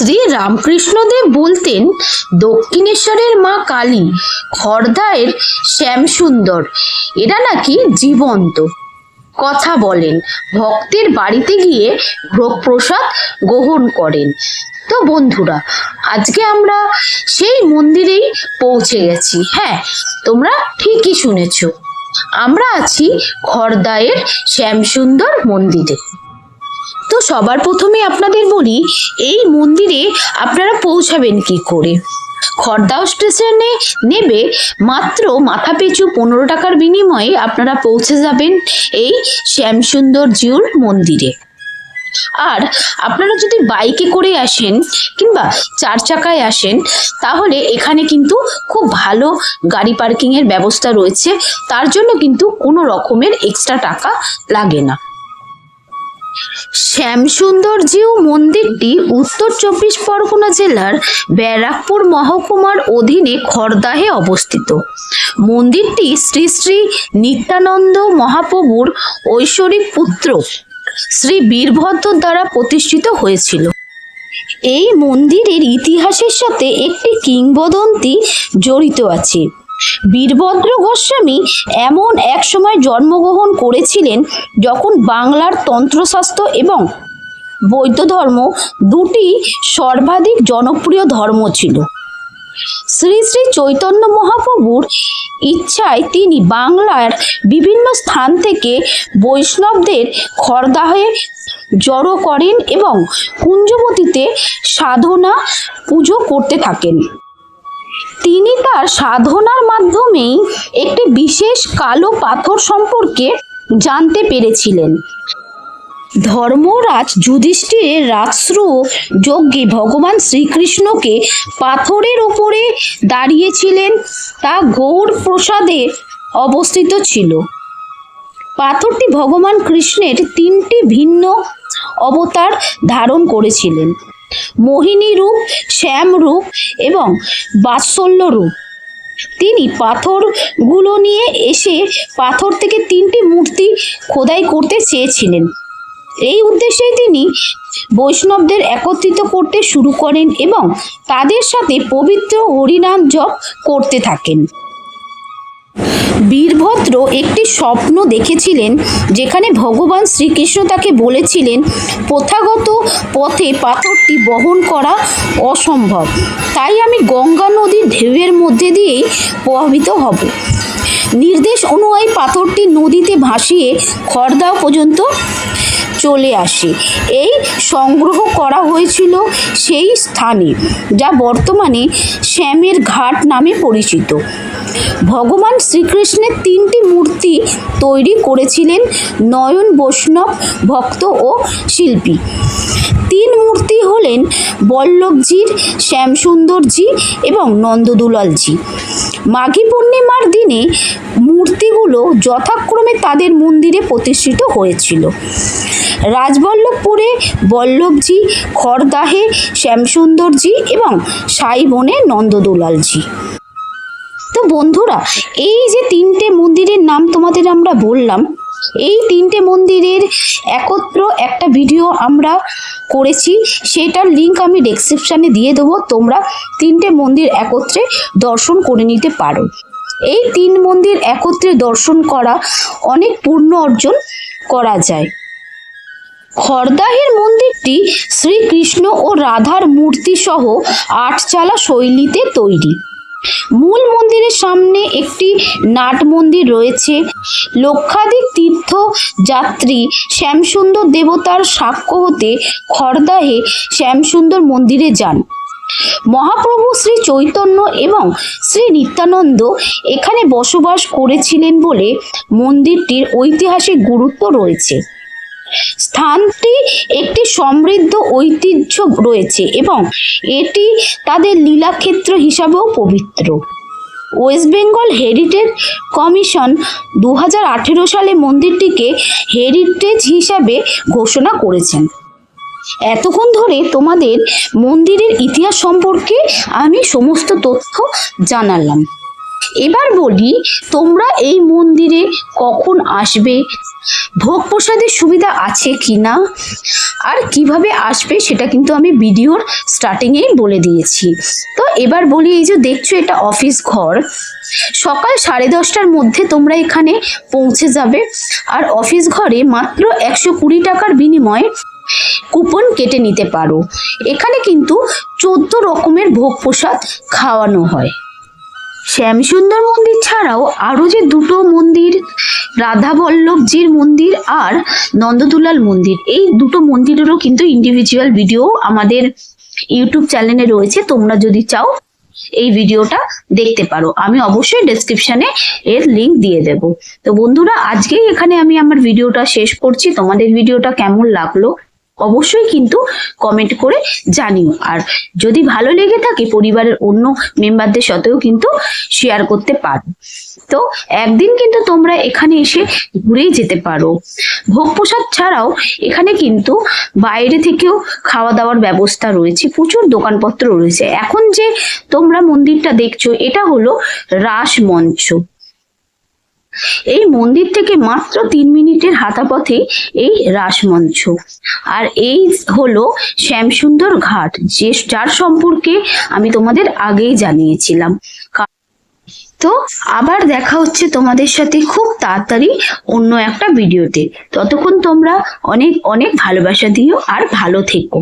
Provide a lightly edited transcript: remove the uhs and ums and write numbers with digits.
শ্রী রামকৃষ্ণদেব বলতেন, দক্ষিণেশ্বরের মা কালী, খড়দায়ের শ্যামসুন্দর, এরা নাকি জীবন্ত কথা বলেন, ভক্তের বাড়িতে গিয়ে ভোগ প্রসাদ গ্রহণ করেন। তো বন্ধুরা, আজকে আমরা সেই মন্দিরেই পৌঁছে গেছি। হ্যাঁ, তোমরা ঠিকই শুনেছ, আমরা আছি খড়দায়ের শ্যামসুন্দর মন্দিরে। তো সবার প্রথমে আপনাদের বলি, এই মন্দিরে আপনারা পৌঁছাবেন কি করে। খড়দাও স্টেশনে নেবে মাত্র মাথাপিছু 15 টাকার বিনিময়ে আপনারা পৌঁছে যাবেন এই শ্যামসুন্দর জিউর মন্দিরে। আর আপনারা যদি বাইকে করে আসেন কিংবা 4 চাকায় আসেন, তাহলে এখানে কিন্তু খুব ভালো গাড়ি পার্কিংয়ের ব্যবস্থা রয়েছে, তার জন্য কিন্তু কোনো রকমের এক্সট্রা টাকা লাগে না। শ্যামসুন্দর জিউ মন্দিরটি উত্তর 24 পরগনা জেলার ব্যারাকপুর মহকুমার অধীনে খড়দাহে অবস্থিত। মন্দিরটি শ্রী শ্রী নিত্যানন্দ মহাপ্রভুর ঐশ্বরিক পুত্র শ্রী বীরভদ্র দ্বারা প্রতিষ্ঠিত হয়েছিল। এই মন্দিরের ইতিহাসের সাথে একটি কিংবদন্তি জড়িত আছে। বীরভদ্র গোস্বামী এমন এক সময় জন্মগ্রহণ করেছিলেন যখন বাংলার তন্ত্রশাস্ত্র এবং বৌদ্ধ ধর্ম দুটি সর্বাধিক জনপ্রিয় ধর্ম ছিল। শ্রী শ্রী চৈতন্য মহাপ্রভুর ইচ্ছায় তিনি বাংলার বিভিন্ন স্থান থেকে বৈষ্ণবদের খড়দাহে জড়ো করেন এবং কুঞ্জবতীতে সাধনা পুজো করতে থাকেন। তিনি তার সাধনার মাধ্যমেই একটি বিশেষ কালো পাথর সম্পর্কে জানতে পেরেছিলেন। ধর্মরাজ যুধিষ্ঠিরের রাজসূয় যজ্ঞে ভগবান শ্রীকৃষ্ণকে পাথরের ওপরে দাঁড়িয়েছিলেন, তা গৌড় প্রসাদে অবস্থিত ছিল। পাথরটি ভগবান কৃষ্ণের 3টি ভিন্ন অবতার ধারণ করেছিলেন: মোহিনী রূপ, শ্যাম রূপ এবং বাৎসল্য রূপ। তিনি পাথরগুলো নিয়ে এসে পাথর থেকে 3টি মূর্তি খোদাই করতে চেয়েছিলেন। এই উদ্দেশ্যে তিনি বৈষ্ণবদের একত্রিত করতে শুরু করেন এবং তাদের সাথে পবিত্র হরিনাম জপ করতে থাকেন। বীরভদ্র একটি স্বপ্ন দেখেছিলেন যেখানে ভগবান শ্রীকৃষ্ণ তাকে বলেছিলেন, প্রথাগত পথে পাথরটি বহন করা অসম্ভব, তাই আমি গঙ্গা নদীর ঢেউয়ের মধ্যে দিয়েই প্রভাবিত হব। নির্দেশ অনুযায়ী পাথরটি নদীতে ভাসিয়ে খড়দাও পর্যন্ত চলে আসে। এই সংগ্রহ করা হয়েছিল সেই স্থানে, যা বর্তমানে শ্যামের ঘাট নামে পরিচিত। ভগবান শ্রীকৃষ্ণের 3টি মূর্তি তৈরি করেছিলেন নয়ন বৈষ্ণব ভক্ত ও শিল্পী। 3 মূর্তি হলেন বল্লভজির, শ্যামসুন্দরজি এবং নন্দদুলালজি। মাঘী পূর্ণিমার দিনে মূর্তিগুলো যথাক্রমে তাদের মন্দিরে প্রতিষ্ঠিত হয়েছিল: রাজবল্লভপুরে বল্লভজি, খড়দাহে শ্যামসুন্দরজি এবং সাইবনে নন্দদুলালজি। তো বন্ধুরা, এই যে 3টে মন্দিরের নাম তোমাদের আমরা বললাম, এই 3টে মন্দিরের একত্র একটা ভিডিও আমরা করেছি, সেটার লিঙ্ক আমি ডেসক্রিপশানে দিয়ে দেবো। তোমরা 3টে মন্দির একত্রে দর্শন করে নিতে পারো। এই 3 মন্দির একত্রে দর্শন করা অনেক পুণ্য অর্জন করা যায়। খড়দাহের মন্দিরটি শ্রীকৃষ্ণ ও রাধার মূর্তি সহ 8চালা শৈলীতে তৈরি। মূল মন্দিরের সামনে একটি নাট মন্দির রয়েছে। লক্ষাধিক তীর্থযাত্রী শ্যামসুন্দর দেবতার সাক্ষ্য হতে খড়দাহে শ্যামসুন্দর মন্দিরে যান। মহাপ্রভু শ্রী চৈতন্য এবং শ্রী নিত্যানন্দ এখানে বসবাস করেছিলেন বলে মন্দিরটির ঐতিহাসিক গুরুত্ব রয়েছে। স্থানটি একটি সমৃদ্ধ ঐতিহ্য রয়েছে এবং এটি তাদের লীলাক্ষেত্র হিসাবেও পবিত্র। ওয়েস্ট বেঙ্গল হেরিটেজ কমিশন 2018 সালে মন্দিরটিকে হেরিটেজ হিসাবে ঘোষণা করেছেন। এতক্ষণ ধরে তোমাদের মন্দিরের ইতিহাস সম্পর্কে আমি সমস্ত তথ্য জানালাম। এবার বলি, তোমরা এই মন্দিরে কখন আসবে, ভোগ প্রসাদের সুবিধা আছে কিনা আর কিভাবে আসবে সেটা কিন্তু আমি ভিডিওর স্টার্টিংয়েই বলে দিয়েছি। তো এবার বলি, এই যে দেখছো এটা অফিস ঘর, সকাল 10:30টার মধ্যে তোমরা এখানে পৌঁছে যাবে। আর অফিস ঘরে মাত্র 120 টাকার বিনিময়ে কুপন কেটে নিতে পারো। এখানে কিন্তু 14 রকমের ভোগ প্রসাদ খাওয়ানো হয়। শ্যামসুন্দর মন্দির ছাড়াও আরো যে দুটো মন্দির, রাধা বল্লভজির মন্দির আর নন্দদুলাল মন্দির, এই দুটো মন্দিরেরও কিন্তু ইন্ডিভিজুয়াল ভিডিও আমাদের ইউটিউব চ্যানেলে রয়েছে। তোমরা যদি চাও এই ভিডিওটা দেখতে পারো, আমি অবশ্যই ডেসক্রিপশনে এর লিংক দিয়ে দেব। তো বন্ধুরা, আজকেই এখানে আমি আমার ভিডিওটা শেষ করছি। তোমাদের ভিডিওটা কেমন লাগলো অবশ্যই কিন্তু কমেন্ট করে জানিও। আর যদি ভালো লেগে থাকে পরিবারের অন্য মেম্বারদের সাথেও কিন্তু শেয়ার করতে পারো। তো একদিন কিন্তু তোমরা এখানে এসে ঘুরেই যেতে পারো। ভোগ প্রসাদ ছাড়াও এখানে কিন্তু বাইরে থেকেও খাওয়া দাওয়ার ব্যবস্থা রয়েছে, প্রচুর দোকানপত্র রয়েছে। এখন যে তোমরা মন্দিরটা দেখছো এটা হলো রাস মঞ্চ। এই মন্দির থেকে মাত্র 3 মিনিটের হাঁটা পথে এই রাসমঞ্চ। আর এই হলো শ্যামসুন্দর ঘাট, যার সম্পর্কে আমি তোমাদের আগেই জানিয়েছিলাম। তো আবার দেখা হচ্ছে তোমাদের সাথে খুব তাড়াতাড়ি অন্য একটা ভিডিওতে। ততক্ষণ তোমরা অনেক অনেক ভালোবাসা দিও আর ভালো থেকো।